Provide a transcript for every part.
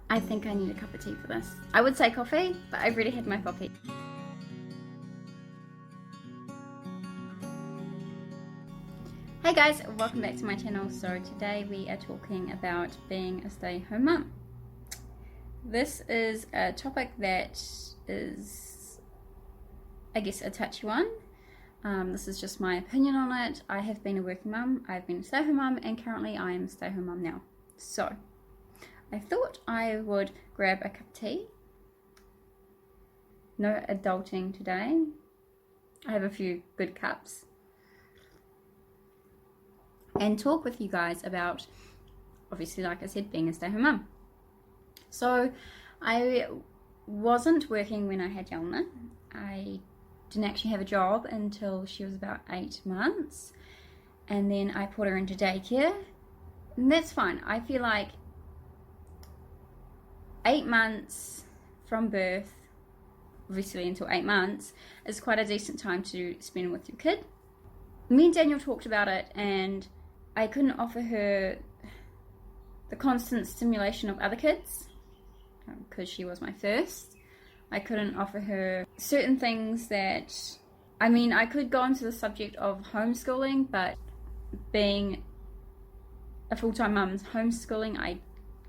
I think I need a cup of tea for this. I would say coffee, but I've already had my coffee. Hey guys, welcome back to my channel. So today we are talking about being a stay-at-home mum. This is a topic that is, I guess, a touchy one. This is just my opinion on it. I have been a working mum, I've been a stay-at-home mum, and currently I am a stay-at-home mum now. So I thought I would grab a cup of tea. No adulting today. I have a few good cups. And talk with you guys about, obviously, like I said, being a stay-at-home mum. So I wasn't working when I had Yelena. I didn't actually have a job until she was about 8 months. And then I put her into daycare. And that's fine. I feel like 8 months from birth, obviously until 8 months, is quite a decent time to spend with your kid. Me and Daniel talked about it, and I couldn't offer her the constant stimulation of other kids because she was my first. I couldn't offer her certain things that, I mean, I could go into the subject of homeschooling, but being a full-time mum homeschooling, I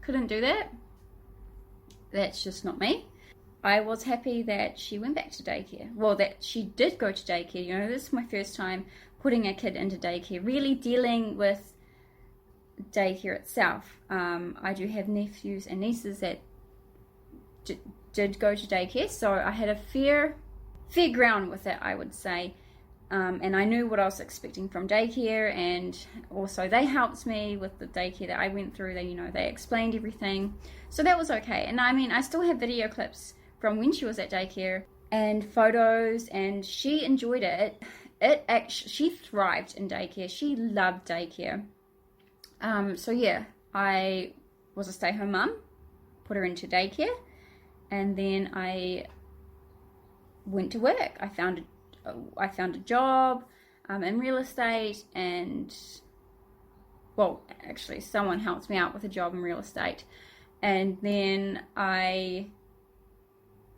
couldn't do that. That's just not me. I was happy that she went back to daycare. Well, that she did go to daycare. You know, this is my first time putting a kid into daycare, really dealing with daycare itself. I do have nephews and nieces that did go to daycare, so I had a fair ground with it, I would say. And I knew what I was expecting from daycare, and also they helped me with the daycare that I went through. They explained everything, so that was okay. And I mean, I still have video clips from when she was at daycare and photos, and she enjoyed it. She thrived in daycare. She loved daycare. So yeah, I was a stay-at-home mum, put her into daycare, and then I went to work. I found a job in real estate, and well, actually someone helped me out with a job in real estate, and then I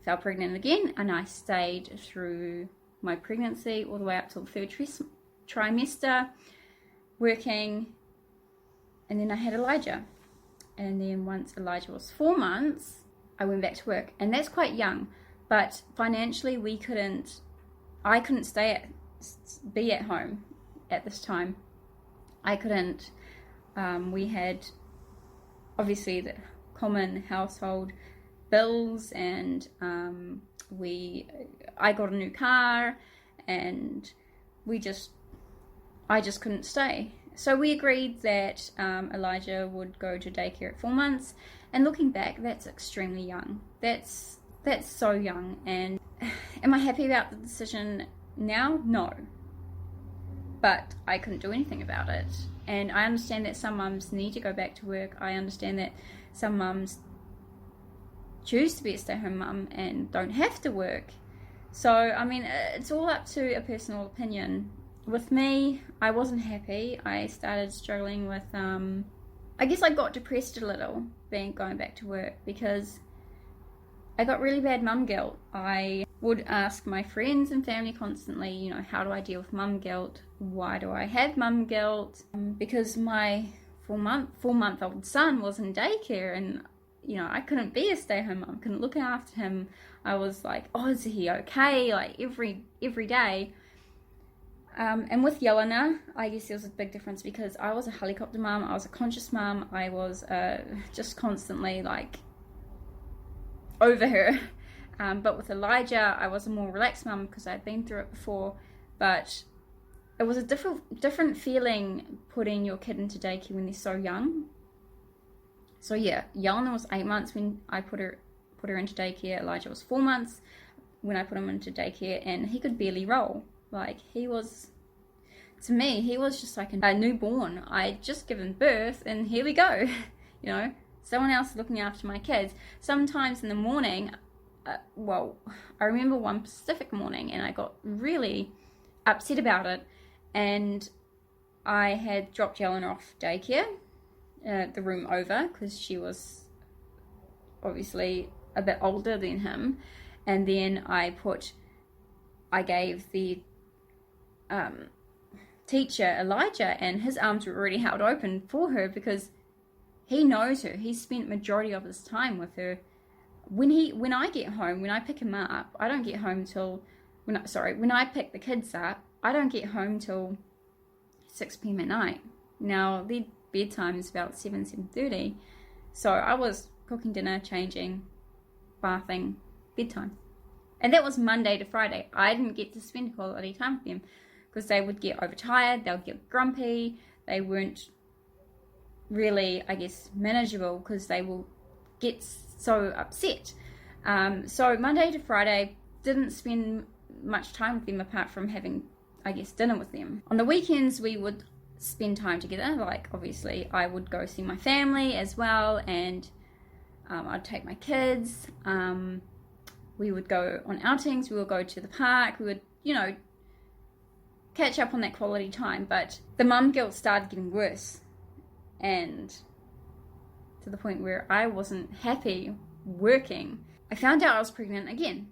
fell pregnant again, and I stayed through my pregnancy all the way up till the third trimester working, and then I had Elijah. And then once Elijah was 4 months, I went back to work, and that's quite young, but financially I couldn't be at home at this time. I couldn't. We had obviously the common household bills, and I got a new car, and I just couldn't stay. So we agreed that Elijah would go to daycare at 4 months, and looking back, that's extremely young. That's so young. And am I happy about the decision now? No. But I couldn't do anything about it. And I understand that some mums need to go back to work. I understand that some mums choose to be a stay-at-home mum and don't have to work. So, I mean, it's all up to a personal opinion. With me, I wasn't happy. I started struggling with, I guess I got depressed a little going back to work, because I got really bad mum guilt. I would ask my friends and family constantly, how do I deal with mum guilt? Why do I have mum guilt? Because my 4-month-old son was in daycare, and I couldn't be a stay-at-home mum, couldn't look after him. I was like, oh, is he okay? Like every day. And with Yelena, I guess there was a big difference, because I was a helicopter mum, I was a conscious mum, I was just constantly like over her. But with Elijah, I was a more relaxed mum because I'd been through it before. But it was a different feeling putting your kid into daycare when they're so young. So yeah, Yelena was 8 months when I put her into daycare. Elijah was 4 months when I put him into daycare, and he could barely roll. Like, to me, he was just like a newborn. I'd just given birth, and here we go. Someone else is looking after my kids. Sometimes in the morning, I remember one specific morning, and I got really upset about it, and I had dropped Yelena off daycare, the room over, because she was obviously a bit older than him. And then I gave the teacher Elijah, and his arms were already held open for her because he knows her. He spent majority of his time with her. When I get home, when I pick him up, I don't get home till when I pick the kids up, I don't get home till 6 p.m. at night. Now their bedtime is about 7:30, so I was cooking dinner, changing, bathing, bedtime. And that was Monday to Friday. I didn't get to spend quality time with them because they would get overtired, they would get grumpy, they weren't really, I guess, manageable because they will get so upset. So Monday to Friday, didn't spend much time with them apart from having, I guess, dinner with them. On the weekends, we would spend time together. Like, obviously, I would go see my family as well, and I'd take my kids. We would go on outings, we would go to the park, we would, catch up on that quality time. But the mum guilt started getting worse, and to the point where I wasn't happy working. I found out I was pregnant again,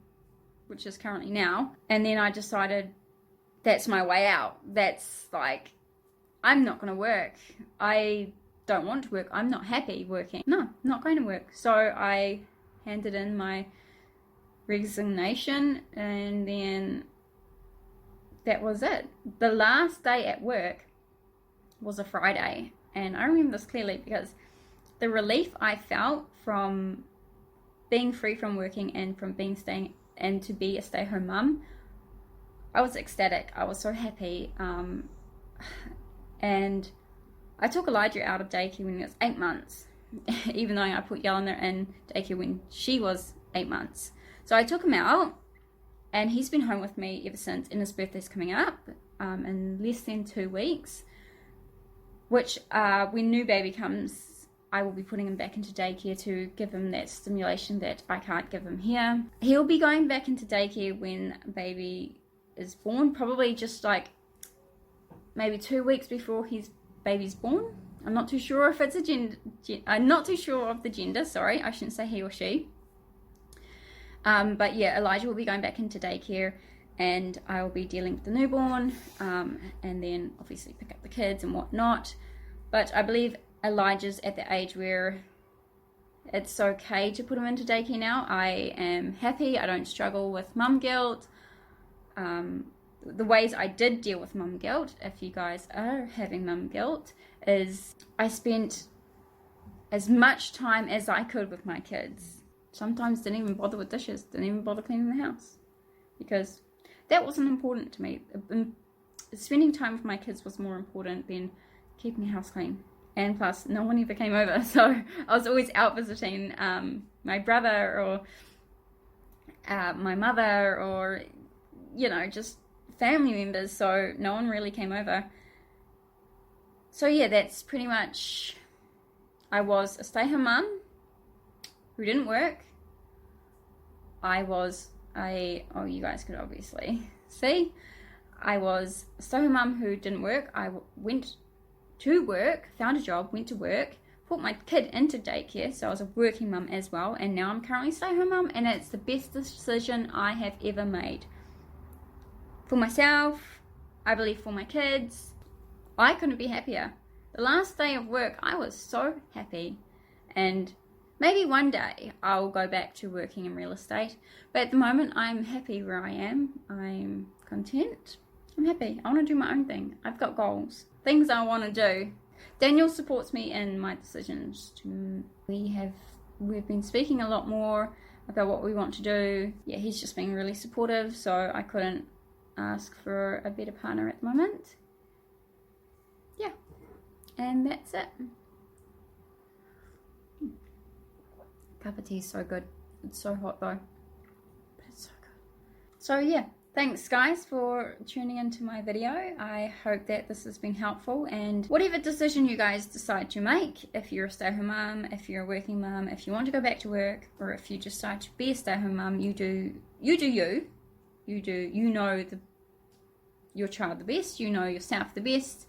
which is currently now, and then I decided that's my way out. That's like, I'm not going to work. I don't want to work. I'm not happy working. No, I'm not going to work. So I handed in my resignation, and then that was it. The last day at work was a Friday, and I remember this clearly because the relief I felt from being free from working and from staying and to be a stay-at-home mum, I was ecstatic. I was so happy. And I took Elijah out of daycare when he was 8 months, even though I put Yelena in daycare when she was 8 months. So I took him out, and he's been home with me ever since, and his birthday's coming up in less than 2 weeks, which when new baby comes, I will be putting him back into daycare to give him that stimulation that I can't give him here. He'll be going back into daycare when baby is born, probably just like maybe 2 weeks before his baby's born. I'm not too sure if it's a gender. I'm not too sure of the gender. Sorry, I shouldn't say he or she. But yeah, Elijah will be going back into daycare, and I will be dealing with the newborn, and then obviously pick up the kids and whatnot. But I believe Elijah's at the age where it's okay to put him into daycare now. I am happy. I don't struggle with mum guilt. The ways I did deal with mum guilt, if you guys are having mum guilt, is I spent as much time as I could with my kids. Sometimes didn't even bother with dishes, didn't even bother cleaning the house, because that wasn't important to me. Spending time with my kids was more important than keeping the house clean. And plus, no one ever came over, so I was always out visiting my brother or my mother, or just family members, so no one really came over. So yeah, that's pretty much, I was a stay-at-home mum who didn't work. You guys could obviously see, I was a stay-at-home mum who didn't work. I went to work, found a job, went to work, put my kid into daycare, so I was a working mum as well, and now I'm currently a stay-at-home mum, and it's the best decision I have ever made. For myself, I believe for my kids, I couldn't be happier. The last day of work, I was so happy, and maybe one day I'll go back to working in real estate, but at the moment I'm happy where I am. I'm content. I'm happy. I want to do my own thing. I've got goals, things I want to do. Daniel supports me in my decisions. We've been speaking a lot more about what we want to do. Yeah, he's just been really supportive, so I couldn't ask for a better partner at the moment. Yeah, and that's it. Cup of tea is so good. It's so hot though, but it's so good. So yeah, thanks guys for tuning into my video. I hope that this has been helpful, and whatever decision you guys decide to make, if you're a stay-at-home mum, if you're a working mum, if you want to go back to work, or if you decide to be a stay-at-home mum, you know your child the best, you know yourself the best.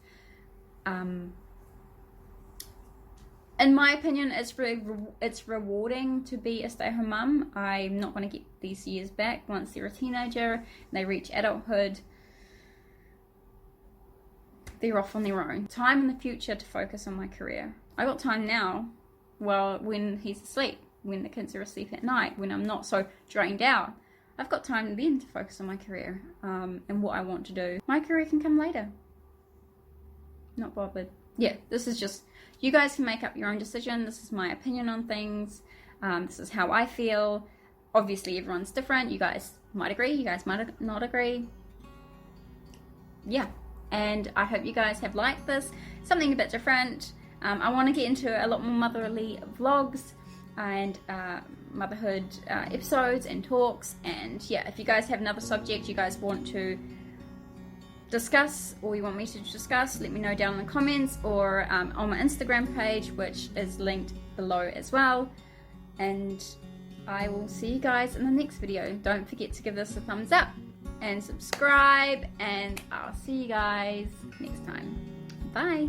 in my opinion, it's rewarding to be a stay-at-home mum. I'm not going to get these years back once they're a teenager and they reach adulthood. They're off on their own. Time in the future to focus on my career. I got time now, well, when he's asleep, when the kids are asleep at night, when I'm not so drained out. I've got time then to focus on my career and what I want to do. My career can come later. Not bothered. Yeah, this is just, you guys can make up your own decision. This is my opinion on things. This is how I feel. Obviously, everyone's different. You guys might agree. You guys might not agree. Yeah. And I hope you guys have liked this. Something a bit different. I want to get into a lot more motherly vlogs and motherhood episodes and talks. And yeah, if you guys have another subject you guys want to discuss or you want me to discuss, let me know down in the comments or on my Instagram page, which is linked below as well. And I will see you guys in the next video. Don't forget to give this a thumbs up and subscribe, and I'll see you guys next time. Bye.